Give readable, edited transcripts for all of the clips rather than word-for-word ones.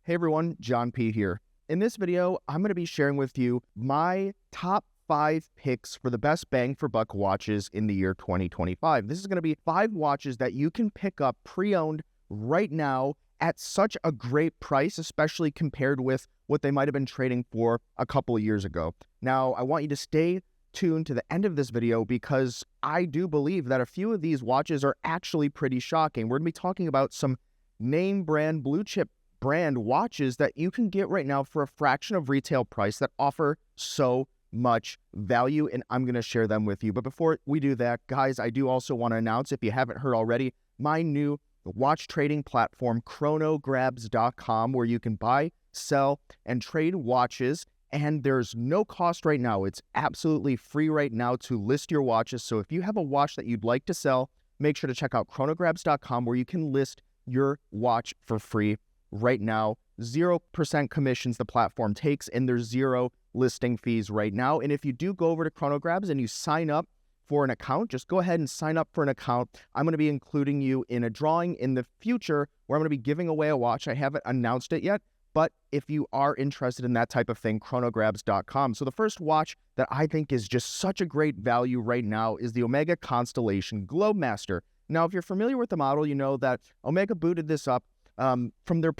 Hey everyone, John P. here. In this video, I'm going to be sharing with you my top 5 picks for the best bang for buck watches in the year 2025. This is going to be 5 watches that you can pick up pre-owned right now at such a great price, especially compared with what they might have been trading for a couple of years ago. Now, I want you to stay tuned to the end of this video because I do believe that a few of these watches are actually pretty shocking. We're going to be talking about some name brand, blue chip brand watches that you can get right now for a fraction of retail price that offer so much value, and I'm going to share them with you. But before we do that, guys, I do also want to announce, if you haven't heard already, my new watch trading platform, chronograbs.com, where you can buy, sell, and trade watches, and there's no cost right now. It's absolutely free right now to list your watches. So if you have a watch that you'd like to sell, make sure to check out chronograbs.com, where you can list your watch for free right now. 0% commissions the platform takes, and there's 0 listing fees right now. And if you do go over to Chronograbs and you sign up for an account, just go ahead and sign up for an account. I'm going to be including you in a drawing in the future where I'm going to be giving away a watch. I haven't announced it yet, but if you are interested in that type of thing, chronograbs.com. So the first watch that I think is just such a great value right now is the Omega Constellation Globemaster. Now, if you're familiar with the model, you know that Omega booted this up from their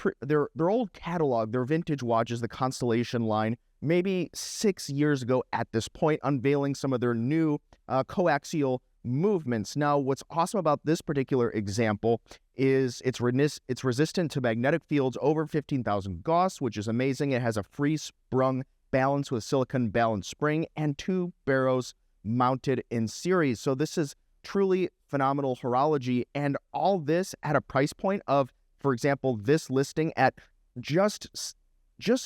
old catalog, their vintage watches, the Constellation line, maybe 6 years ago at this point, unveiling some of their new coaxial movements. Now, what's awesome about this particular example is it's resistant to magnetic fields over 15,000 Gauss, which is amazing. It has a free sprung balance with silicon balance spring and 2 barrows mounted in series. So this is truly phenomenal horology, and all this at a price point of, for example, this listing at just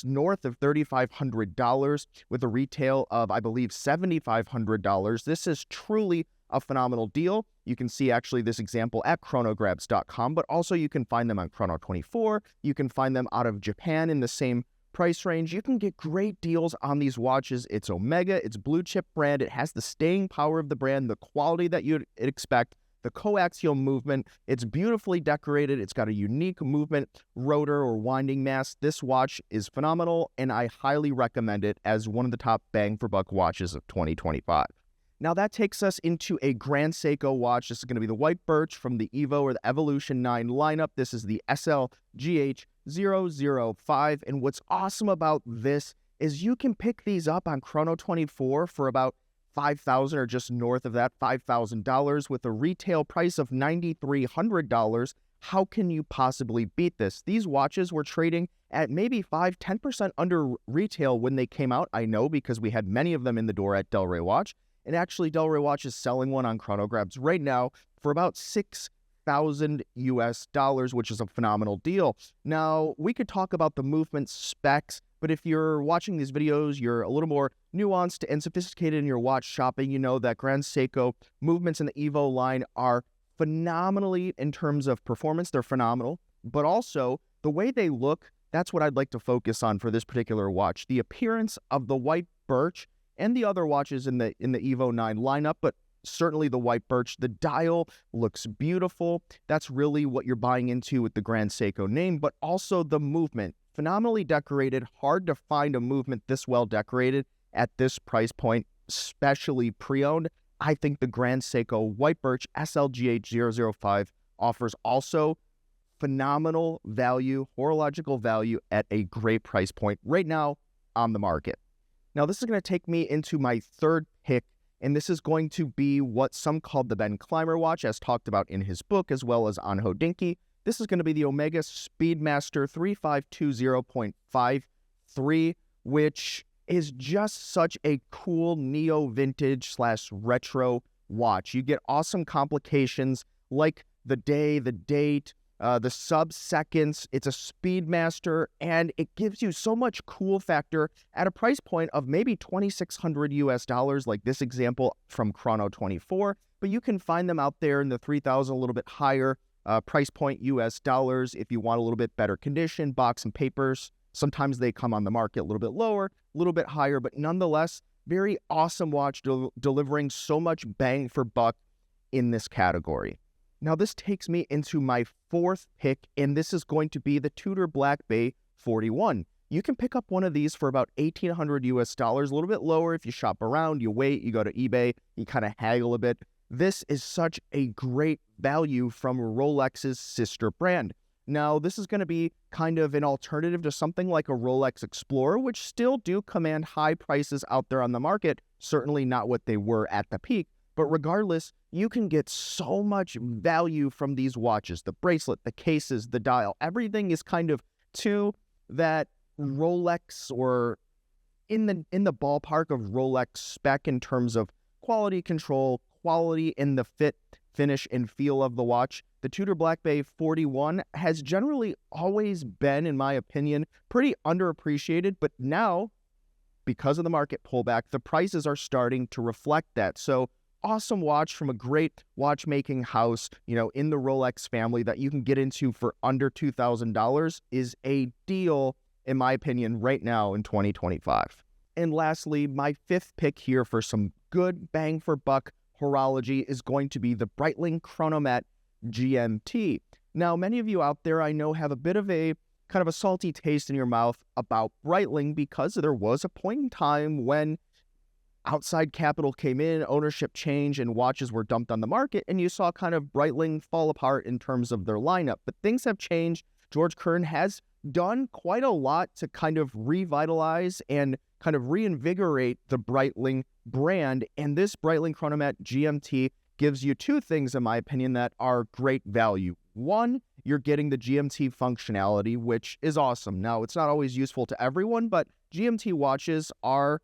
north of $3,500 with a retail of, I believe, $7,500. This is truly a phenomenal deal. You can see actually this example at chronograbs.com, but also you can find them on Chrono24. You can find them out of Japan in the same price range. You can get great deals on these watches. It's Omega, it's blue chip brand. It has the staying power of the brand, the quality that you'd expect, the coaxial movement. It's beautifully decorated. It's got a unique movement rotor or winding mass. This watch is phenomenal, and I highly recommend it as one of the top bang for buck watches of 2025. Now that takes us into a Grand Seiko watch. This is going to be the white Birch from the Evo or the Evolution 9 lineup. This is the SLGH005, and what's awesome about this is you can pick these up on Chrono24 for about $5,000 or just north of that, $5,000 with a retail price of $9,300. How can you possibly beat this? These watches were trading at maybe 5-10% under retail when they came out. I know because we had many of them in the door at Delray Watch. And actually, Delray Watch is selling one on Chronograbs right now for about $6,000 US, which is a phenomenal deal. Now, we could talk about the movement specs, but if you're watching these videos, you're a little more nuanced and sophisticated in your watch shopping, you know that Grand Seiko movements in the Evo line are phenomenally, in terms of performance, they're phenomenal, but also the way they look, that's what I'd like to focus on for this particular watch. The appearance of the white Birch and the other watches in the Evo 9 lineup, but certainly the white Birch. The dial looks beautiful. That's really what you're buying into with the Grand Seiko name, but also the movement. Phenomenally decorated. Hard to find a movement this well decorated at this price point, especially pre-owned. I think the Grand Seiko white Birch SLGH005 offers also phenomenal value, horological value at a great price point right now on the market. Now, this is going to take me into my third pick, and this is going to be what some called the Ben Clymer watch, as talked about in his book, as well as on Hodinkee. This is going to be the Omega Speedmaster 3520.53, which is just such a cool neo-vintage / retro watch. You get awesome complications like the day, the date, the sub-seconds. It's a Speedmaster, and it gives you so much cool factor at a price point of maybe $2,600 US, like this example from Chrono24, but you can find them out there in the $3,000, a little bit higher price point US dollars if you want a little bit better condition, box and papers. Sometimes they come on the market a little bit lower, a little bit higher, but nonetheless, very awesome watch, delivering so much bang for buck in this category. Now, this takes me into my fourth pick, and this is going to be the Tudor Black Bay 41. You can pick up one of these for about $1,800 US, a little bit lower if you shop around, you wait, you go to eBay, you kind of haggle a bit. This is such a great value from Rolex's sister brand. Now, this is going to be kind of an alternative to something like a Rolex Explorer, which still do command high prices out there on the market, certainly not what they were at the peak. But regardless, you can get so much value from these watches. The bracelet, the cases, the dial, everything is kind of to that Rolex or in the ballpark of Rolex spec in terms of quality control, quality in the fit, finish, and feel of the watch. The Tudor Black Bay 41 has generally always been, in my opinion, pretty underappreciated, but now, because of the market pullback, the prices are starting to reflect that. So, awesome watch from a great watchmaking house, in the Rolex family that you can get into for under $2,000 is a deal, in my opinion, right now in 2025. And lastly, my fifth pick here for some good bang for buck horology is going to be the Breitling Chronomat GMT. Now, many of you out there I know have a bit of a kind of a salty taste in your mouth about Breitling because there was a point in time when outside capital came in, ownership changed, and watches were dumped on the market, and you saw kind of Breitling fall apart in terms of their lineup. But things have changed. George Kern has done quite a lot to kind of revitalize and kind of reinvigorate the Breitling brand, and this Breitling Chronomat GMT gives you two things, in my opinion, that are great value. One, you're getting the GMT functionality, which is awesome. Now, it's not always useful to everyone, but GMT watches are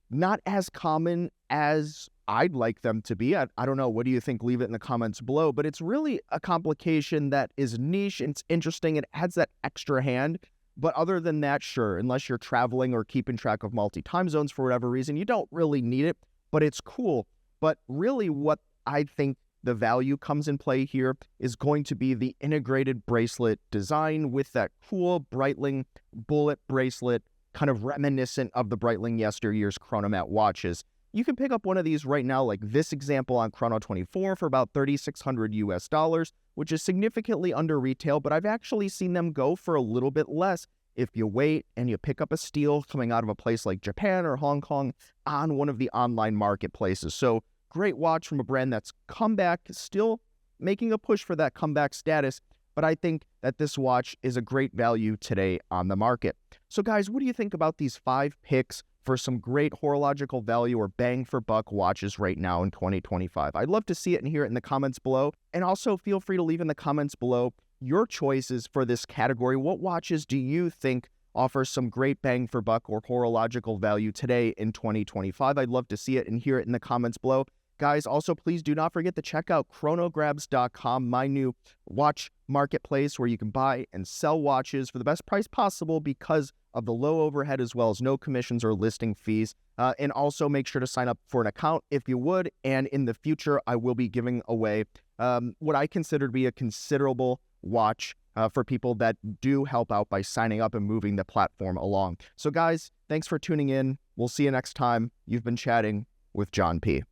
not as common as I'd like them to be. I don't know. What do you think? Leave it in the comments below. But it's really a complication that is niche. It's interesting. It adds that extra hand. But other than that, sure, unless you're traveling or keeping track of multi-time zones for whatever reason, you don't really need it. But it's cool. But really what I think the value comes in play here is going to be the integrated bracelet design with that cool Breitling bullet bracelet, kind of reminiscent of the Breitling yesteryear's Chronomat watches. You can pick up one of these right now, like this example on Chrono24 for about $3,600 US, which is significantly under retail, but I've actually seen them go for a little bit less if you wait and you pick up a steal coming out of a place like Japan or Hong Kong on one of the online marketplaces. So great watch from a brand that's come back, still making a push for that comeback status, but I think that this watch is a great value today on the market. So guys, what do you think about these 5 picks for some great horological value or bang for buck watches right now in 2025? I'd love to see it and hear it in the comments below. And also feel free to leave in the comments below your choices for this category. What watches do you think offer some great bang for buck or horological value today in 2025? I'd love to see it and hear it in the comments below. Guys, also, please do not forget to check out chronograbs.com, my new watch marketplace where you can buy and sell watches for the best price possible because of the low overhead as well as no commissions or listing fees. And also make sure to sign up for an account if you would. And in the future, I will be giving away what I consider to be a considerable watch for people that do help out by signing up and moving the platform along. So guys, thanks for tuning in. We'll see you next time. You've been chatting with John P.